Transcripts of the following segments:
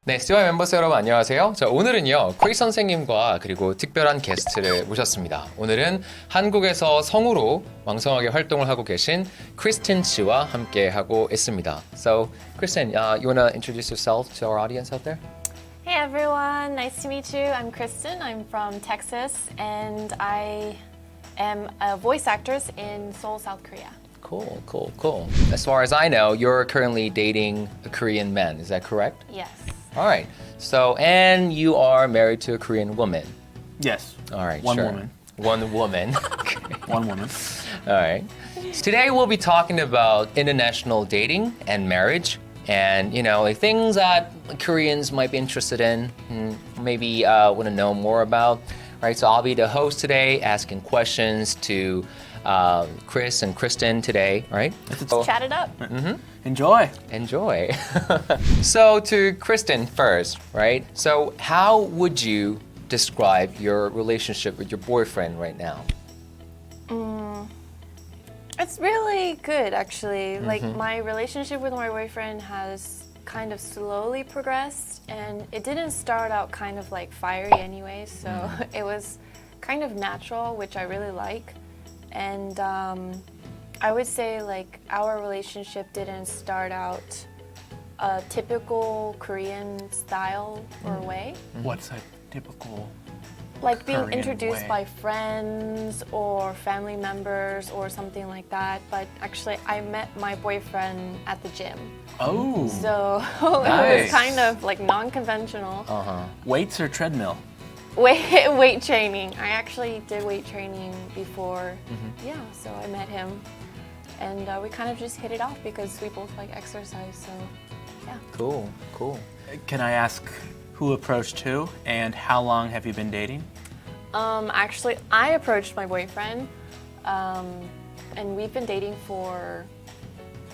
네, CY 멤버스 여러분 안녕하세요. 자, 오늘은요, 크리스 선생님과 그리고 특별한 게스트를 모셨습니다. 오늘은 한국에서 성우로 왕성하게 활동을 하고 계신 크리스틴 씨와 함께 하고 있습니다. So, Kristen, you want to introduce yourself to our audience out there? Hey everyone, nice to meet you. I'm Kristen, I'm from Texas, and I am a voice actress in Seoul, South Korea. Cool. As far as I know, you're currently dating a Korean man, is that correct? Yes. All right. So, and you are married to a Korean woman. Yes. All right, One sure. woman. One woman. One woman. All right. So today we'll be talking about international dating and marriage, and like things that Koreans might be interested in, and maybe want to know more about. Right. So I'll be the host today, asking questions to Chris and Kristen today. Right. Let's chat it up. Enjoy. Enjoy. So to Kristen first, right? So how would you describe your relationship with your boyfriend right now? It's really good, actually. Like, my relationship with my boyfriend has kind of slowly progressed, and it didn't start out kind of like fiery anyway, so it was kind of natural, which I really like. And I would say like our relationship didn't start out a typical Korean style or way. What's a typical Like being Korean introduced way? by friends or family members or something like that. But actually I met my boyfriend at the gym. Oh, So it Nice. was kind of like non-conventional. weights or treadmill? Weight training. I actually did weight training before. Yeah, so I met him. And we kind of just hit it off because we both like exercise, so yeah. Cool. Can I ask who approached who and how long have you been dating? Actually, I approached my boyfriend, and we've been dating for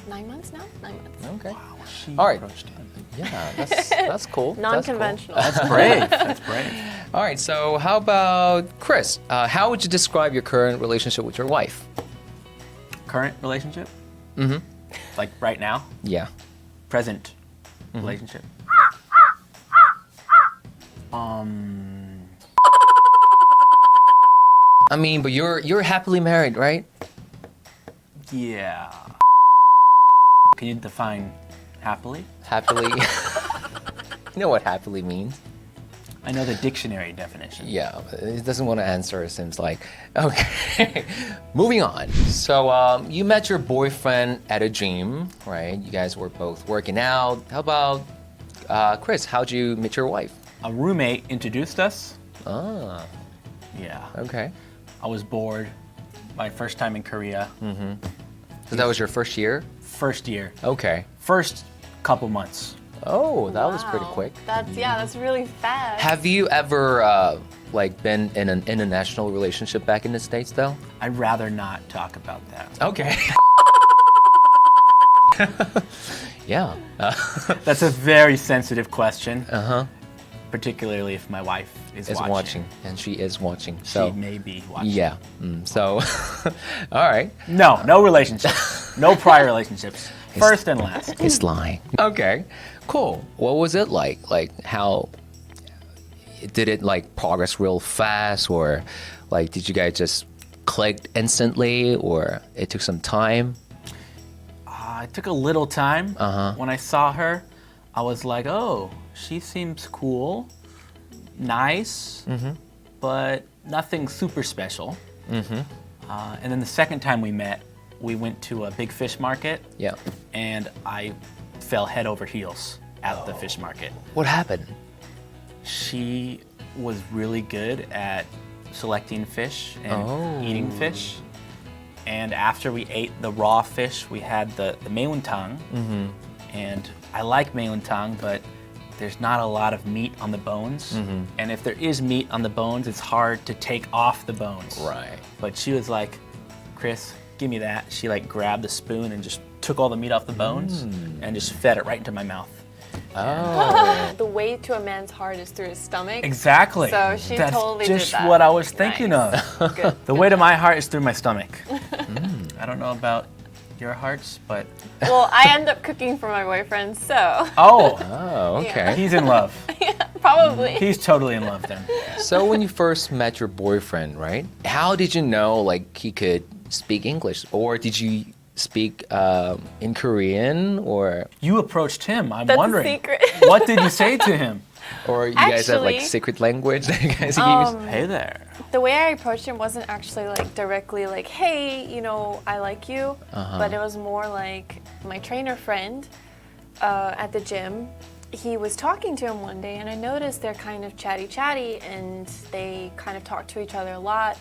9 months now? 9 months. Okay. Wow, she All right. approached him. Yeah, that's cool. Non-conventional. That's brave. That's brave. All right. So how about Chris? How would you describe your current relationship with your wife? Current relationship? Like right now? Yeah. Present relationship? I mean, but you're happily married, right? Yeah. Can you define happily? Happily. You know what happily means? I know the dictionary definition. Yeah, but it doesn't want to answer. It seems like. Okay, moving on. So you met your boyfriend at a gym, right? You guys were both working out. How about Chris? How'd you meet your wife? A roommate introduced us. Ah, Yeah. okay. I was bored. My first time in Korea. So that was your first year? First year. Okay. First couple months. Oh, that was pretty Wow. quick. That's really fast. Have you ever been in an international relationship back in the States though? I'd rather not talk about that. Okay. Yeah. That's a very sensitive question. Uh-huh. Particularly if my wife is Is watching. watching, and she is watching. She So may be watching. yeah. So all right. No relationship. No prior relationships. First and last. It's lying. Okay. Cool. What was it like? Like how did it like progress real fast, or like did you guys just click instantly, or it took some time? It took a little time. Uh-huh. When I saw her, I was like, oh, she seems cool, nice, but nothing super special. And then the second time we met, we went to a big fish market, Yeah. and I fell head over heels at the fish market. What happened? She was really good at selecting fish and eating fish. And after we ate the raw fish, we had the maeuntang. And I like maeuntang, but there's not a lot of meat on the bones. And if there is meat on the bones, it's hard to take off the bones. Right. But she was like, Chris, give me that. She like grabbed the spoon and just took all the meat off the bones and just fed it right into my mouth. Oh. The way to a man's heart is through his stomach. Exactly. So she That's totally did just that. what I was thinking Nice. of. Good. The way to my heart is through my stomach. I don't know about your hearts, but Well, I end up cooking for my boyfriend, so oh, Oh, okay. he's in love. probably. He's totally in love then. So when you first met your boyfriend, right? How did you know like he could speak English, or did you speak in Korean, or You approached him. I'm That's a wondering. secret. What did you say to him? you guys have like Actually, secret language that you guys use? Hey there. The way I approached him wasn't actually like directly like, hey, you know, I like you, but it was more like my trainer friend at the gym. He was talking to him one day, and I noticed they're kind of chatty, and they kind of talk to each other a lot.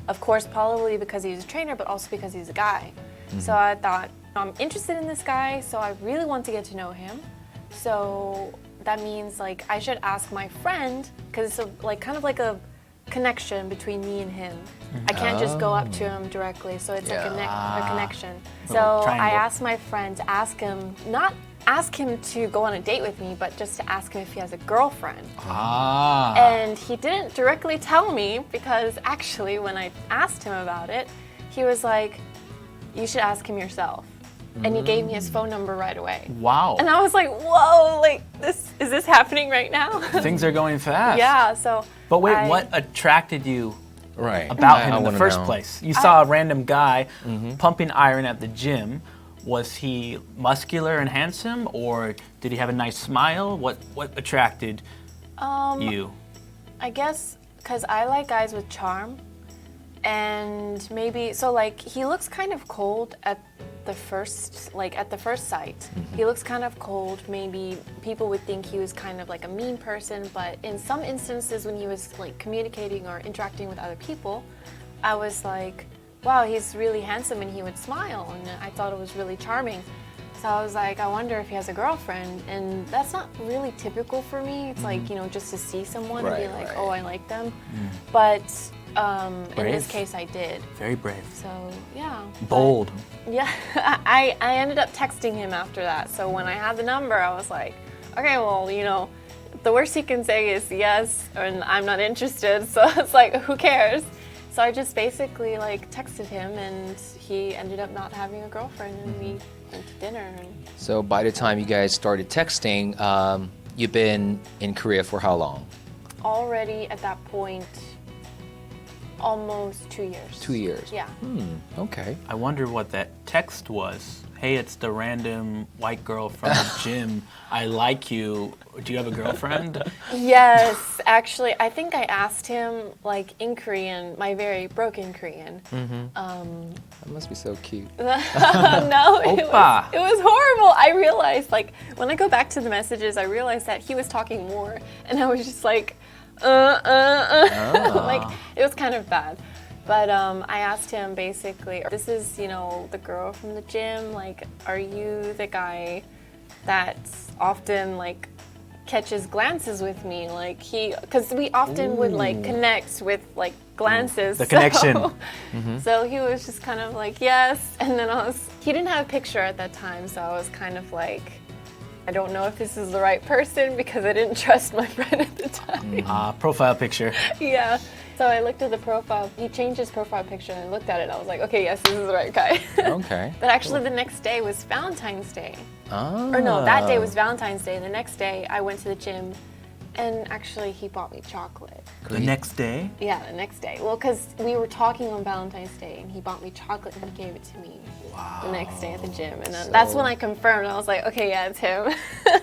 Of course, probably because he's a trainer, but also because he's a guy. So I thought, I'm interested in this guy, so I really want to get to know him. So that means like I should ask my friend, because it's like kind of like a connection between me and him. I can't just go up to him directly, so it's a connection. So Little I triangle. asked my friend to ask him, not ask him to go on a date with me, but just to ask him if he has a girlfriend. Ah. And he didn't directly tell me, because actually when I asked him about it, he was like, you should ask him yourself. And he gave me his phone number right away. Wow. And I was like, whoa, like is this happening right now? Things are going fast. Yeah, so But wait, I- what attracted you Right. about I him in the wanna first know. place? You saw a random guy pumping iron at the gym. Was he muscular and handsome, or did he have a nice smile? What attracted you? I guess because I like guys with charm, and maybe so like he looks kind of cold at the first sight. He looks kind of cold. Maybe people would think he was kind of like a mean person, but in some instances when he was like communicating or interacting with other people, I was like, wow, he's really handsome, and he would smile, and I thought it was really charming. So I was like, I wonder if he has a girlfriend, and that's not really typical for me. It's like, you know, just to see someone and be Right, like, right. oh, I like them. But in this Brave. case, I did. Very brave. So yeah. Bold. Yeah, I ended up texting him after that. So when I had the number, I was like, okay, well, you know, the worst he can say is yes, and I'm not interested. So it's like, who cares? So I just basically like texted him, and he ended up not having a girlfriend, and we went to dinner. And So by the time you guys started texting, you've been in Korea for how long? already at that point, almost 2 years. 2 years. Yeah. Okay. I wonder what that text was. Hey, it's the random white girl from the gym. I like you. Do you have a girlfriend? Yes, actually, I think I asked him like in Korean, my very broken Korean. That must be so cute. No, Oppa. it was horrible. I realized, like, when I go back to the messages, I realized that he was talking more, and I was just like, like, it was kind of bad. But I asked him basically, this is, you know, the girl from the gym, like, are you the guy that often, like, catches glances with me? Like, because we often would, like, connect with, like, glances. The connection. So he was just kind of like, yes. And then he didn't have a picture at that time, so I was kind of like, I don't know if this is the right person, because I didn't trust my friend at the time. Profile picture. Yeah. So I looked at the profile. He changed his profile picture, and I looked at it. I was like, okay, yes, this is the right guy. Okay. But actually, the next day was Valentine's Day. Oh. Or no, that day was Valentine's Day. The next day, I went to the gym, and actually, he bought me chocolate. The next day? Yeah, the next day. Well, because we were talking on Valentine's Day, and he bought me chocolate, and he gave it to me the next day at the gym. And then that's when I confirmed. I was like, okay, yeah, it's him.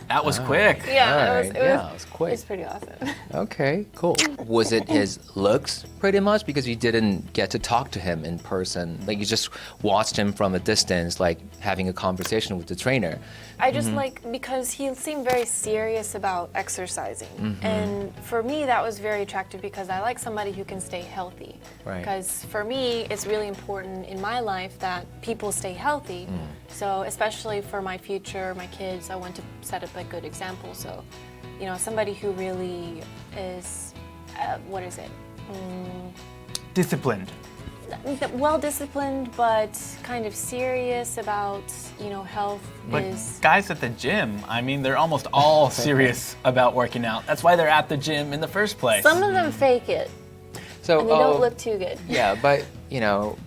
That was quick. Yeah, Alright, it yeah, it was was quick. It was pretty awesome. Okay, cool. Was it his looks pretty much? Because you didn't get to talk to him in person. Like you just watched him from a distance, like having a conversation with the trainer. I just like, because he seemed very serious about exercising. And for me, that was very attractive, because I like somebody who can stay healthy. Right. Because for me, it's really important in my life that people stay healthy. So especially for my future, my kids, I want to set up a good example. So, you know, somebody who really is, what is it? Disciplined. Well-disciplined, but kind of serious about, you know, health But is... guys at the gym, I mean, they're almost all serious about working out. That's why they're at the gym in the first place. Some of them fake it, So and they don't look too good. Yeah, but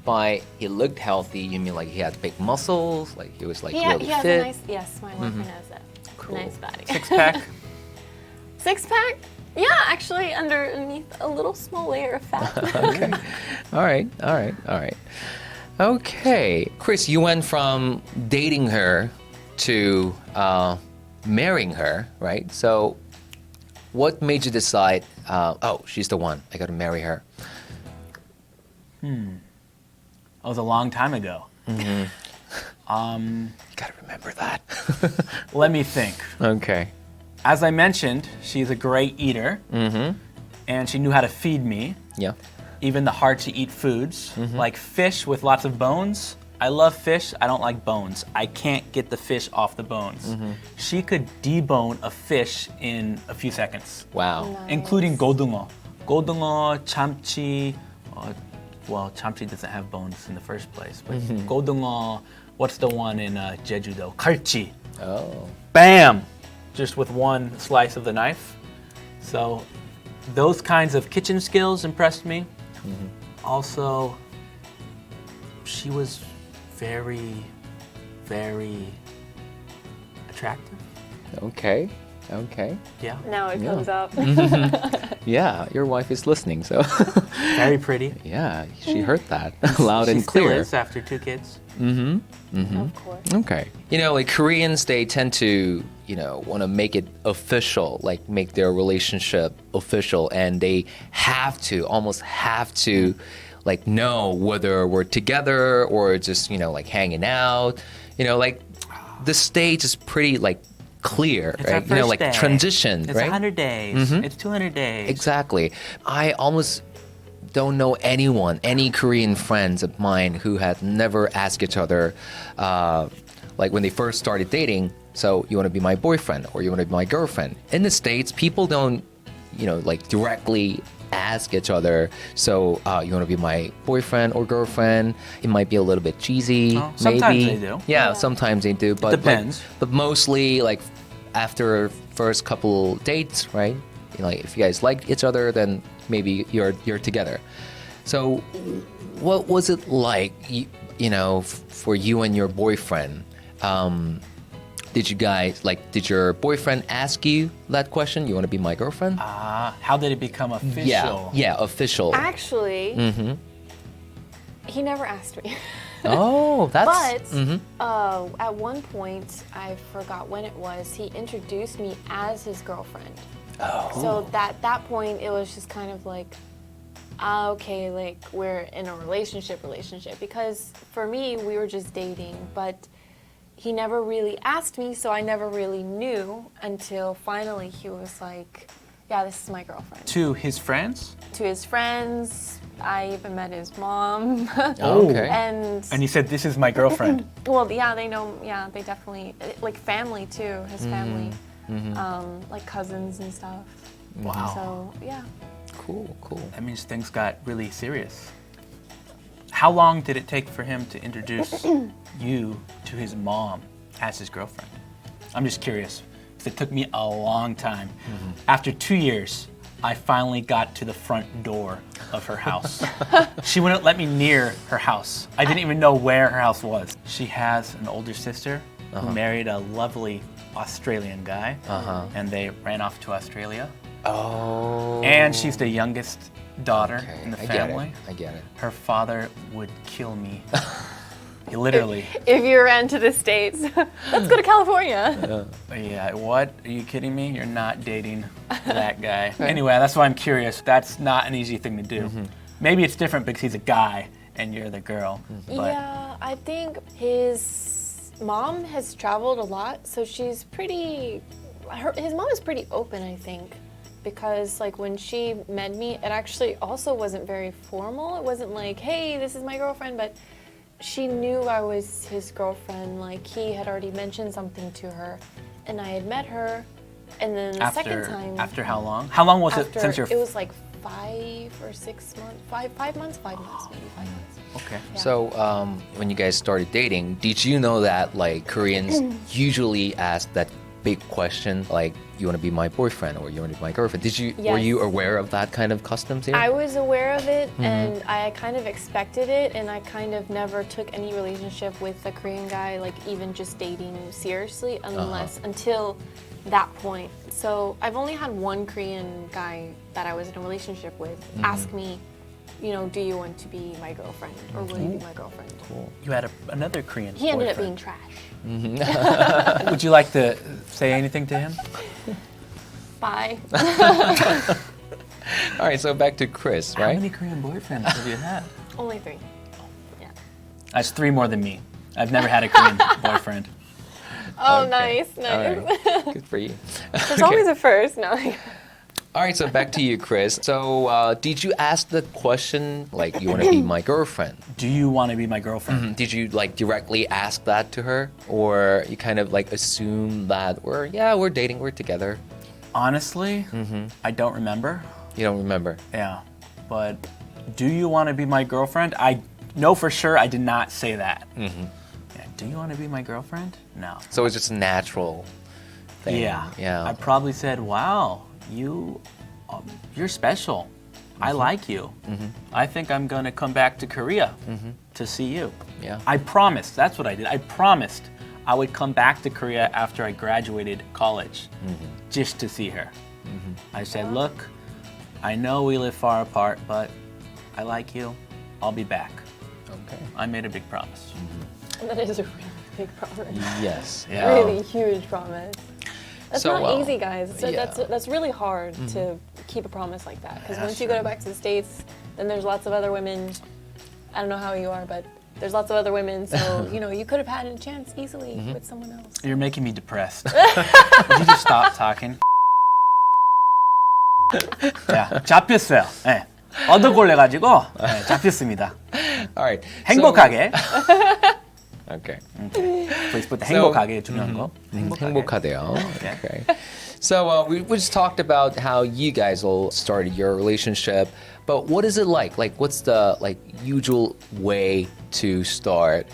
by he looked healthy, you mean like he had big muscles, like he was like He really has fit? a nice, yes, my boyfriend has that. Cool. Nice body. Six-pack? Six-pack? Yeah, actually underneath a little small layer of fat. Okay. All right. Okay. Chris, you went from dating her to marrying her, right? So what made you decide, oh, she's the one, I gotta marry her? That was a long time ago. You gotta remember that. Let me think. Okay. As I mentioned, she's a great eater, and she knew how to feed me, Yeah. even the hard-to-eat foods, like fish with lots of bones. I love fish, I don't like bones. I can't get the fish off the bones. She could debone a fish in a few seconds, Wow. Nice. including 고등어. 고등어, 참치, well, 참치 doesn't have bones in the first place, but 고등어, what's the one in Jeju-do? 갈치. Oh. Bam! Just with one slice of the knife. So those kinds of kitchen skills impressed me. Also, she was very, very attractive. Okay. Yeah, Now it Yeah. comes up. Yeah, your wife is listening, so very pretty. yeah, she heard that loud She and still clear. is after 2 kids. Of course. Okay. Like Koreans, they tend to, want to make it official, like make their relationship official, and they almost have to, like know whether we're together or just, like hanging out. Like the stage is pretty like clear, It's our right? first Like day. transition, It's right? 100 days. It's 200 days. Exactly. I almost don't know any Korean friends of mine who had never asked each other, like when they first started dating, so you want to be my boyfriend or you want to be my girlfriend. In the States, people don't, like directly ask each other, so you want to be my boyfriend or girlfriend. It might be a little bit cheesy, Oh, sometimes maybe. they do. Yeah, Yeah. sometimes they do, but Depends. but mostly like after first couple dates, right? Like if you guys like each other, then maybe you're together. So what was it like, for you and your boyfriend? Did your boyfriend ask you that question? You want to be my girlfriend? How did it become official? Yeah, official. Actually, he never asked me. Oh, that's... But at one point, I forgot when it was, he introduced me as his girlfriend. Oh. So that point, it was just kind of like, okay, like we're in a relationship. Because for me, we were just dating, but he never really asked me, so I never really knew until finally he was like, yeah, this is my girlfriend. To his friends? To his friends, I even met his mom. Oh, okay. And And he said, this is my girlfriend. well, yeah, they know. Yeah, they definitely like family too. His family, like cousins and stuff. Wow. So yeah, Cool. That means things got really serious. How long did it take for him to introduce you to his mom as his girlfriend? I'm just curious, because it took me a long time. After 2 years, I finally got to the front door of her house. She wouldn't let me near her house. I didn't even know where her house was. She has an older sister who married a lovely Australian guy, and they ran off to Australia. Oh. And she's the youngest daughter Okay, in the I get family. it. I get it. Her father would kill me. Literally. if you ran to the States, let's go to California. Yeah, what? Are you kidding me? You're not dating that guy. Anyway, that's why I'm curious. That's not an easy thing to do. Maybe it's different because he's a guy and you're the girl. But Yeah, I think his mom has traveled a lot, so she's pretty. His mom is pretty open, I think. Because like when she met me, it actually also wasn't very formal. It wasn't like, hey, this is my girlfriend, but she knew I was his girlfriend. Like he had already mentioned something to her, and I had met her, and then the second time. After how long? How long was it after- since you're... It was like 5 or 6 months. 5 months, maybe 5 months. Okay. Yeah. So when you guys started dating, did you know that like Koreans usually ask that big question, like you want to be my boyfriend or you want to be my girlfriend. Were Yes. you aware of that kind of customs here? I was aware of it and I kind of expected it, and I kind of never took any relationship with a Korean guy, like even just dating seriously, until that point. So I've only had one Korean guy that I was in a relationship with ask me, you know, do you want to be my girlfriend or will you be my girlfriend? Cool. You had another Korean He ended up boyfriend. being trash. Would you like to say anything to him? Bye. All right, so back to Chris, How right? many Korean boyfriends have you had? Only 3. Yeah. That's 3 more than me. I've never had a Korean boyfriend. Oh, Okay. nice. All right. Good for you. There's always a first. No. All right, so back to you, Chris. So did you ask the question, like, you want to be my girlfriend? Do you want to be my girlfriend? Did you, like, directly ask that to her? Or you kind of, like, assume that we're dating, we're together? Honestly, I don't remember. You don't remember? Yeah. But do you want to be my girlfriend? I know for sure I did not say that. Yeah, do you want to be my girlfriend? No. So it's just a natural thing. Yeah. Yeah. I probably said, wow, you're special. I like you. I think I'm going to come back to Korea to see you. Yeah. I promised. That's what I did. I promised I would come back to Korea after I graduated college just to see her. I said, look, I know we live far apart, but I like you. I'll be back. Okay. I made a big promise. That is a really big promise. Yes. Yeah. Really huge promise. That's So, not easy, guys. So yeah. that's really hard to keep a promise like that. Because That's once you go true. back to the States, then there's lots of other women. I don't know how you are, but there's lots of other women. So, you know, you could have had a chance easily with someone else. You're making me depressed. Would you just stop talking? 자, 잡혔어요. 네. 얻어걸려가지고 네, 잡혔습니다. All right. 행복하게. Okay. Please put the So- 행복하게 중요한 거. 행복하대요. Okay. Okay. So we just talked about how you guys all started your relationship, but what is it like? Like, what's the usual way to start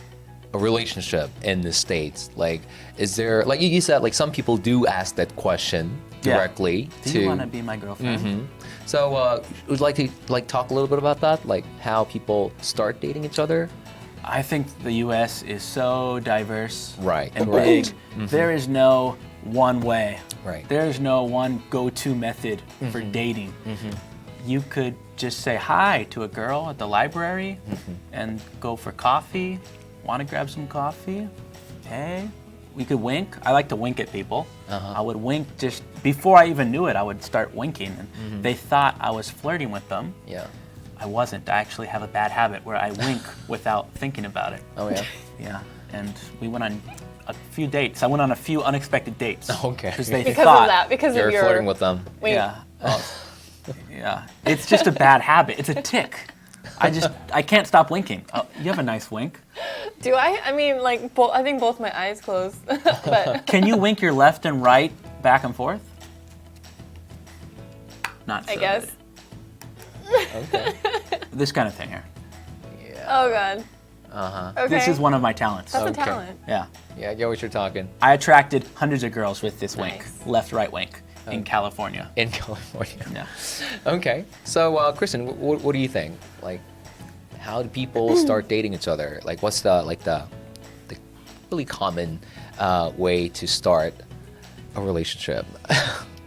a relationship in the States? Like, is there, like you said, like some people do ask that question Yeah. directly Do you want to be my girlfriend? So would you like to talk a little bit about that, like how people start dating each other? I think the U.S. is so diverse Right. and Correct. big. There is no one way. Right. There is no one go-to method for dating. You could just say hi to a girl at the library and go for coffee. Want to grab some coffee? Hey. We could wink. I like to wink at people. I would wink just before I even knew it. I would start winking, and they thought I was flirting with them. Yeah. I wasn't. I actually have a bad habit where I wink without thinking about it. Oh yeah. Yeah, and we went on a few dates. I went on a few unexpected dates. Okay. Because they Because thought, of that, because You're of your flirting with them. wink. yeah, yeah. It's just a bad habit. It's a tick. I can't stop winking. Oh, you have a nice wink. Do I? I mean, like, I think both my eyes closed. But Can you wink your left and right back and forth? Not so I guess. good. Okay. This kind of thing here. Oh god. Okay. This is one of my talents. That's Okay. a talent. Yeah. Yeah, I get what you're talking. I attracted hundreds of girls with this wink, Nice. left-right wink, in California. In California. Yeah. Okay. So, Kristen, what do you think? Like, how do people start dating each other? Like, what's the really common way to start a relationship?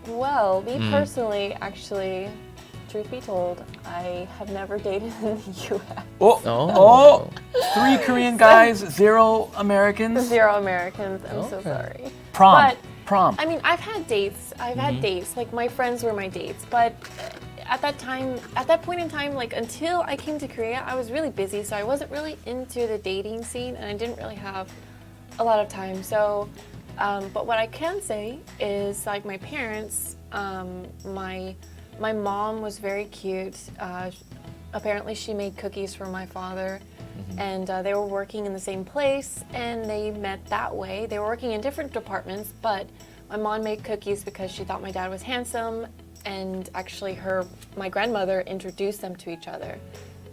Well, me personally, actually, truth be told, I have never dated in the U.S. Oh, 3 Korean guys, 0 Americans. 0 Americans. I'm so Okay. sorry. Prom. But, Prom. I mean, I've had dates. I've had dates. Like, my friends were my dates. But at that point in time, like, until I came to Korea, I was really busy. So I wasn't really into the dating scene, and I didn't really have a lot of time. So, but what I can say is, like, my parents, my mom was very cute. Apparently, she made cookies for my father, and they were working in the same place, and they met that way. They were working in different departments, but my mom made cookies because she thought my dad was handsome, and actually, my grandmother introduced them to each other,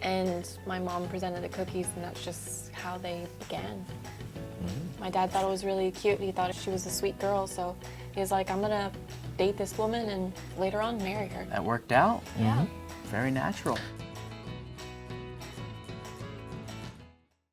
and my mom presented the cookies, and that's just how they began. My dad thought it was really cute. He thought she was a sweet girl, so He's like, I'm gonna date this woman and later on marry her. That worked out. Yeah. Very natural.